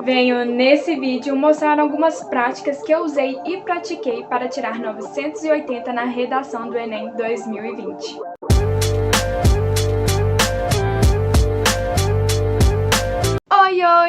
Venho nesse vídeo mostrar algumas práticas que eu usei e pratiquei para tirar 980 na redação do Enem 2020.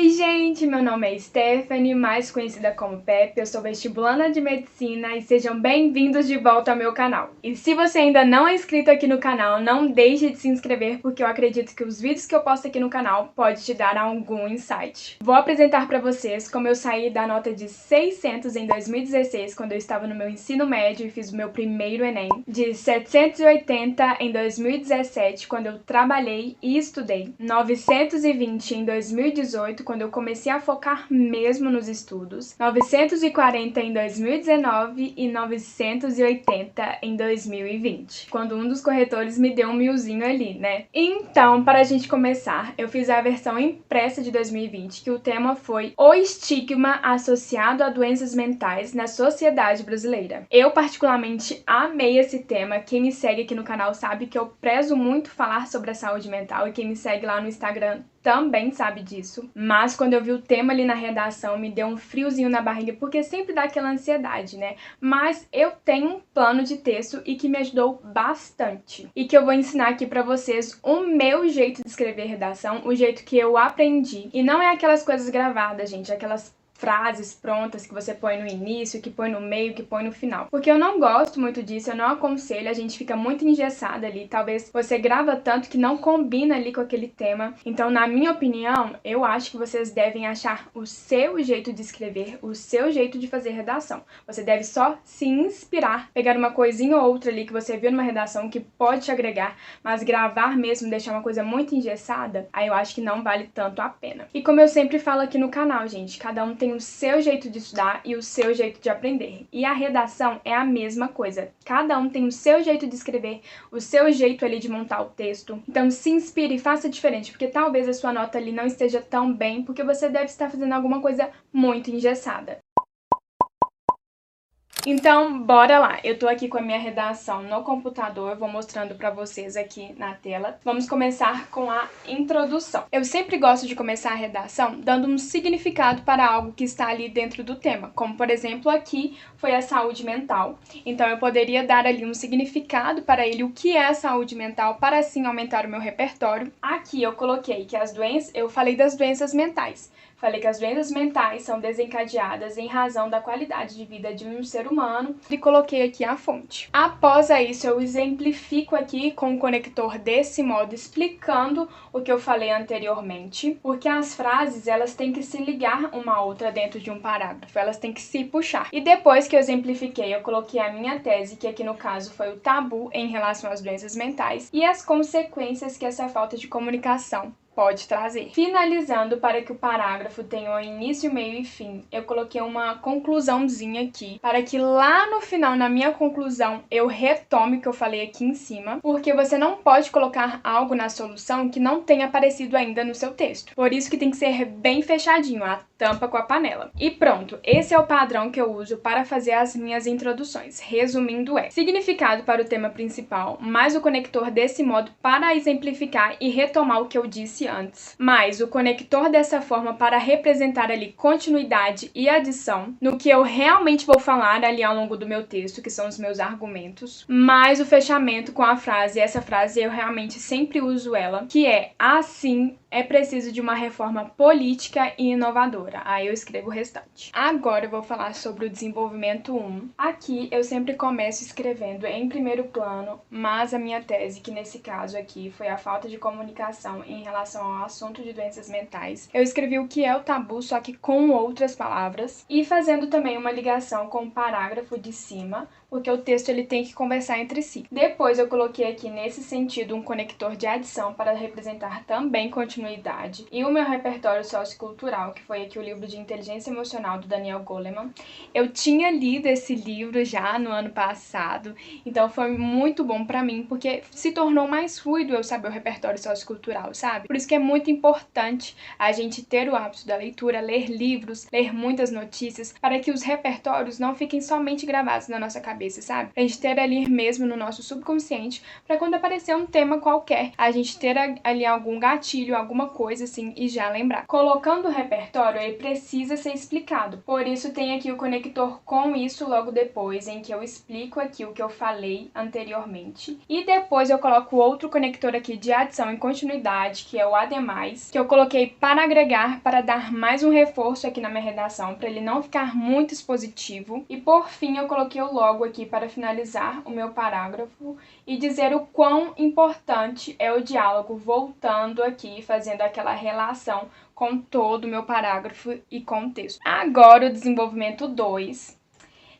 Oi, gente! Meu nome é Stephanie, mais conhecida como Pepe, eu sou vestibulanda de Medicina e sejam bem-vindos de volta ao meu canal. E se você ainda não é inscrito aqui no canal, não deixe de se inscrever porque eu acredito que os vídeos que eu posto aqui no canal podem te dar algum insight. Vou apresentar para vocês como eu saí da nota de 600 em 2016, quando eu estava no meu ensino médio e fiz o meu primeiro Enem, de 780 em 2017, quando eu trabalhei e estudei, 920 em 2018, quando eu comecei a focar mesmo nos estudos, 940 em 2019 e 980 em 2020, quando um dos corretores me deu um milzinho ali, né? Então, para a gente começar, eu fiz a versão impressa de 2020, que o tema foi o estigma associado a doenças mentais na sociedade brasileira. Eu particularmente amei esse tema. Quem me segue aqui no canal sabe que eu prezo muito falar sobre a saúde mental e quem me segue lá no Instagram também sabe disso, mas quando eu vi o tema ali na redação me deu um friozinho na barriga, porque sempre dá aquela ansiedade, né? Mas eu tenho um plano de texto e que me ajudou bastante, e que eu vou ensinar aqui pra vocês o meu jeito de escrever redação, o jeito que eu aprendi, e não é aquelas coisas gravadas, gente, aquelas frases prontas que você põe no início, que põe no meio, que põe no final. Porque eu não gosto muito disso, eu não aconselho, a gente fica muito engessada ali, talvez você grava tanto que não combina ali com aquele tema. Então, na minha opinião, eu acho que vocês devem achar o seu jeito de escrever, o seu jeito de fazer redação. Você deve só se inspirar, pegar uma coisinha ou outra ali que você viu numa redação que pode te agregar, mas gravar mesmo, deixar uma coisa muito engessada, aí eu acho que não vale tanto a pena. E como eu sempre falo aqui no canal, gente, cada um tem o seu jeito de estudar e o seu jeito de aprender. E a redação é a mesma coisa. Cada um tem o seu jeito de escrever, o seu jeito ali de montar o texto. Então se inspire e faça diferente, porque talvez a sua nota ali não esteja tão bem, porque você deve estar fazendo alguma coisa muito engessada. Então, bora lá. Eu tô aqui com a minha redação no computador, vou mostrando pra vocês aqui na tela. Vamos começar com a introdução. Eu sempre gosto de começar a redação dando um significado para algo que está ali dentro do tema, como por exemplo aqui foi a saúde mental. Então eu poderia dar ali um significado para ele, o que é a saúde mental, para assim aumentar o meu repertório. Aqui eu coloquei que eu falei das doenças mentais. Falei que as doenças mentais são desencadeadas em razão da qualidade de vida de um ser humano e coloquei aqui a fonte. Após isso, eu exemplifico aqui com o conector desse modo, explicando o que eu falei anteriormente, porque as frases, elas têm que se ligar uma à outra dentro de um parágrafo, elas têm que se puxar. E depois que eu exemplifiquei, eu coloquei a minha tese, que aqui no caso foi o tabu em relação às doenças mentais e as consequências que essa falta de comunicação pode trazer. Finalizando, para que o parágrafo tenha um início, meio e fim, eu coloquei uma conclusãozinha aqui, para que lá no final, na minha conclusão, eu retome o que eu falei aqui em cima, porque você não pode colocar algo na solução que não tenha aparecido ainda no seu texto. Por isso que tem que ser bem fechadinho, a tampa com a panela. E pronto, esse é o padrão que eu uso para fazer as minhas introduções. Resumindo, é significado para o tema principal, mais o conector desse modo para exemplificar e retomar o que eu disse antes, mais o conector dessa forma para representar ali continuidade e adição no que eu realmente vou falar ali ao longo do meu texto, que são os meus argumentos, mais o fechamento com a frase, essa frase eu realmente sempre uso ela, que é assim é preciso de uma reforma política e inovadora. Aí eu escrevo o restante. Agora eu vou falar sobre o desenvolvimento 1. Aqui eu sempre começo escrevendo em primeiro plano, mas a minha tese, que nesse caso aqui foi a falta de comunicação em relação ao assunto de doenças mentais, eu escrevi o que é o tabu, só que com outras palavras, e fazendo também uma ligação com o parágrafo de cima, porque o texto ele tem que conversar entre si. Depois eu coloquei aqui nesse sentido um conector de adição para representar também continuidade. E o meu repertório sociocultural, que foi aqui o livro de Inteligência Emocional do Daniel Goleman. Eu tinha lido esse livro já no ano passado, então foi muito bom pra mim, porque se tornou mais fluido eu saber o repertório sociocultural, sabe? Por isso que é muito importante a gente ter o hábito da leitura, ler livros, ler muitas notícias, para que os repertórios não fiquem somente gravados na nossa cabeça, sabe? Pra gente ter ali mesmo no nosso subconsciente, para quando aparecer um tema qualquer, a gente ter ali algum gatilho, alguma coisa assim e já lembrar. Colocando o repertório, ele precisa ser explicado. Por isso tem aqui o conector com isso logo depois, em que eu explico aqui o que eu falei anteriormente. E depois eu coloco outro conector aqui de adição e continuidade, que é o ademais, que eu coloquei para agregar, para dar mais um reforço aqui na minha redação, para ele não ficar muito expositivo. E por fim eu coloquei o logo aqui para finalizar o meu parágrafo e dizer o quão importante é o diálogo, voltando aqui, fazendo aquela relação com todo o meu parágrafo e contexto. Agora o desenvolvimento 2.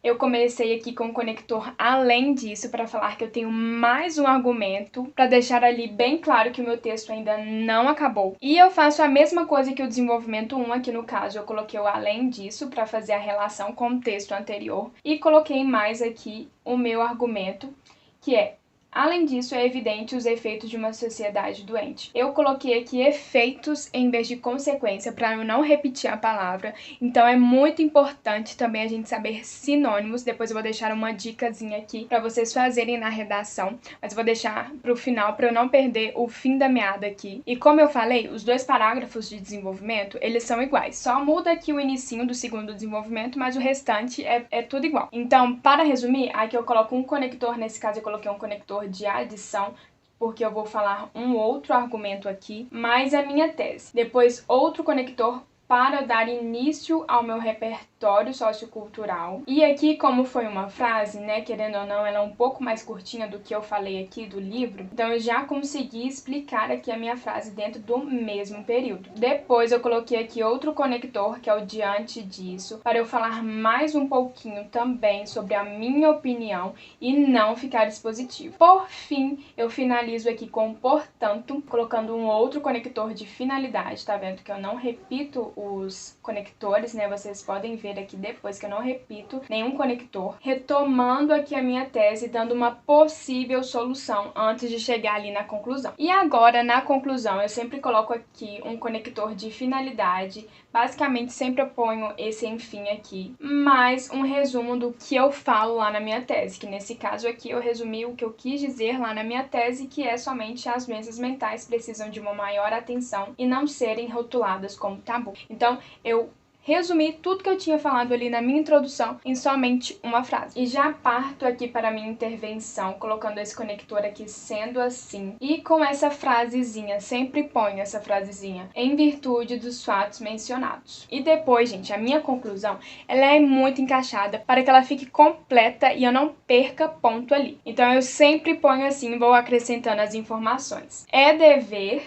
Eu comecei aqui com o conector além disso para falar que eu tenho mais um argumento, para deixar ali bem claro que o meu texto ainda não acabou. E eu faço a mesma coisa que o desenvolvimento 1, aqui no caso eu coloquei o além disso para fazer a relação com o texto anterior e coloquei mais aqui o meu argumento, que é: além disso, é evidente os efeitos de uma sociedade doente. Eu coloquei aqui efeitos em vez de consequência, para eu não repetir a palavra. Então, é muito importante também a gente saber sinônimos. Depois eu vou deixar uma dicasinha aqui para vocês fazerem na redação. Mas eu vou deixar para o final, para eu não perder o fim da meada aqui. E como eu falei, os dois parágrafos de desenvolvimento, eles são iguais. Só muda aqui o inicinho do segundo desenvolvimento, mas o restante é tudo igual. Então, para resumir, aqui eu coloco um conector. Nesse caso, eu coloquei um conector de adição, porque eu vou falar um outro argumento aqui, mais a minha tese. Depois, outro conector para dar início ao meu repertório sociocultural. E aqui, como foi uma frase, né, querendo ou não, ela é um pouco mais curtinha do que eu falei aqui do livro, então eu já consegui explicar aqui a minha frase dentro do mesmo período. Depois eu coloquei aqui outro conector, que é o diante disso, para eu falar mais um pouquinho também sobre a minha opinião e não ficar expositivo. Por fim, eu finalizo aqui com portanto, colocando um outro conector de finalidade, tá vendo que eu não repito os conectores, né? Vocês podem ver aqui depois que eu não repito nenhum conector, retomando aqui a minha tese, dando uma possível solução antes de chegar ali na conclusão. E agora, na conclusão, eu sempre coloco aqui um conector de finalidade. Basicamente, sempre eu ponho esse enfim aqui, mais um resumo do que eu falo lá na minha tese, que nesse caso aqui eu resumi o que eu quis dizer lá na minha tese, que é somente as doenças mentais precisam de uma maior atenção e não serem rotuladas como tabu. Então, eu resumi tudo que eu tinha falado ali na minha introdução em somente uma frase. E já parto aqui para a minha intervenção, colocando esse conector aqui sendo assim. E com essa frasezinha, sempre ponho essa frasezinha, em virtude dos fatos mencionados. E depois, gente, a minha conclusão, ela é muito encaixada para que ela fique completa e eu não perca ponto ali. Então, eu sempre ponho assim, vou acrescentando as informações. É dever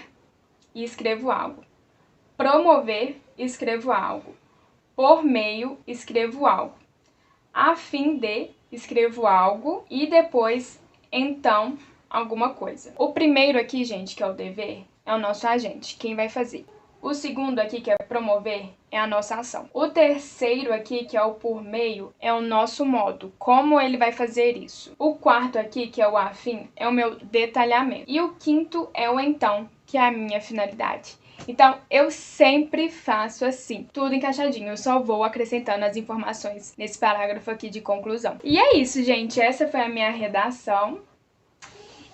e escrevo algo. Promover, escrevo algo. Por meio, escrevo algo. A fim de, escrevo algo. E depois, então, alguma coisa. O primeiro aqui, gente, que é o dever, é o nosso agente, quem vai fazer. O segundo aqui, que é promover, é a nossa ação. O terceiro aqui, que é o por meio, é o nosso modo, como ele vai fazer isso. O quarto aqui, que é o a fim, é o meu detalhamento. E o quinto é o então, que é a minha finalidade. Então, eu sempre faço assim, tudo encaixadinho, eu só vou acrescentando as informações nesse parágrafo aqui de conclusão. E é isso, gente, essa foi a minha redação.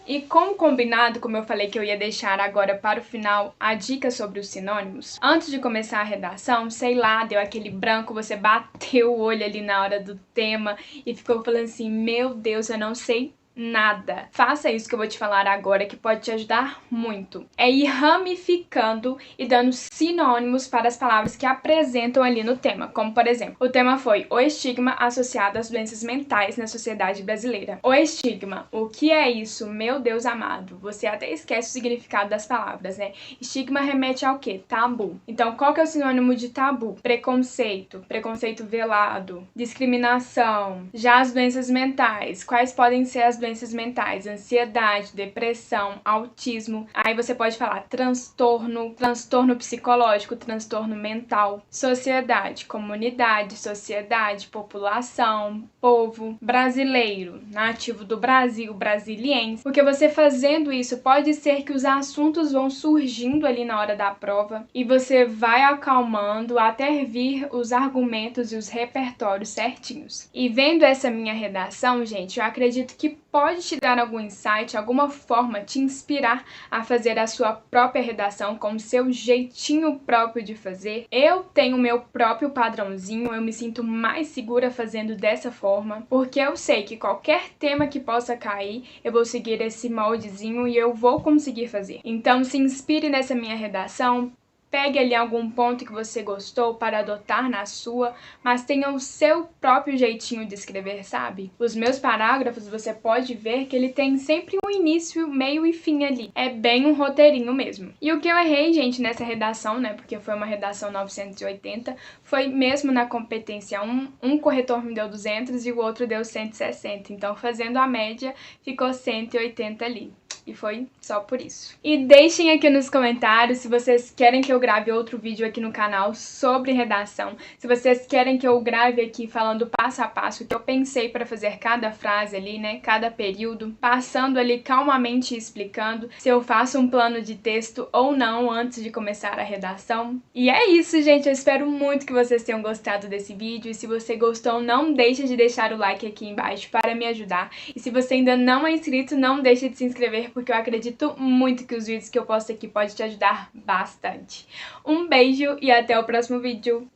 E como combinado, como eu falei que eu ia deixar agora para o final a dica sobre os sinônimos, antes de começar a redação, sei lá, deu aquele branco, você bateu o olho ali na hora do tema e ficou falando assim, meu Deus, eu não sei nada. Faça isso que eu vou te falar agora, que pode te ajudar muito. É ir ramificando e dando sinônimos para as palavras que apresentam ali no tema. Como, por exemplo, o tema foi o estigma associado às doenças mentais na sociedade brasileira. O estigma, o que é isso? Meu Deus amado. Você até esquece o significado das palavras, né? Estigma remete ao quê? Tabu. Então, qual que é o sinônimo de tabu? Preconceito, preconceito velado, discriminação. Já as doenças mentais, quais podem ser as doenças mentais? Ansiedade, depressão, autismo. Aí você pode falar transtorno, transtorno psicológico, transtorno mental. Sociedade, comunidade, sociedade, população, povo, brasileiro, nativo do Brasil, brasiliense. Porque você fazendo isso, pode ser que os assuntos vão surgindo ali na hora da prova e você vai acalmando até vir os argumentos e os repertórios certinhos. E vendo essa minha redação, gente, eu acredito que pode te dar algum insight, alguma forma te inspirar a fazer a sua própria redação com o seu jeitinho próprio de fazer. Eu tenho meu próprio padrãozinho, eu me sinto mais segura fazendo dessa forma, porque eu sei que qualquer tema que possa cair, eu vou seguir esse moldezinho e eu vou conseguir fazer. Então se inspire nessa minha redação, pegue ali algum ponto que você gostou para adotar na sua, mas tenha o seu próprio jeitinho de escrever, sabe? Os meus parágrafos, você pode ver que ele tem sempre um início, meio e fim ali. É bem um roteirinho mesmo. E o que eu errei, gente, nessa redação, né, porque foi uma redação 980, foi mesmo na competência 1, um corretor me deu 200 e o outro deu 160. Então, fazendo a média, ficou 180 ali. E foi só por isso. E deixem aqui nos comentários se vocês querem que eu grave outro vídeo aqui no canal sobre redação. Se vocês querem que eu grave aqui falando passo a passo o que eu pensei para fazer cada frase ali, né? Cada período. Passando ali calmamente e explicando se eu faço um plano de texto ou não antes de começar a redação. E é isso, gente. Eu espero muito que vocês tenham gostado desse vídeo. E se você gostou, não deixe de deixar o like aqui embaixo para me ajudar. E se você ainda não é inscrito, não deixe de se inscrever, porque eu acredito muito que os vídeos que eu posto aqui podem te ajudar bastante. Um beijo e até o próximo vídeo!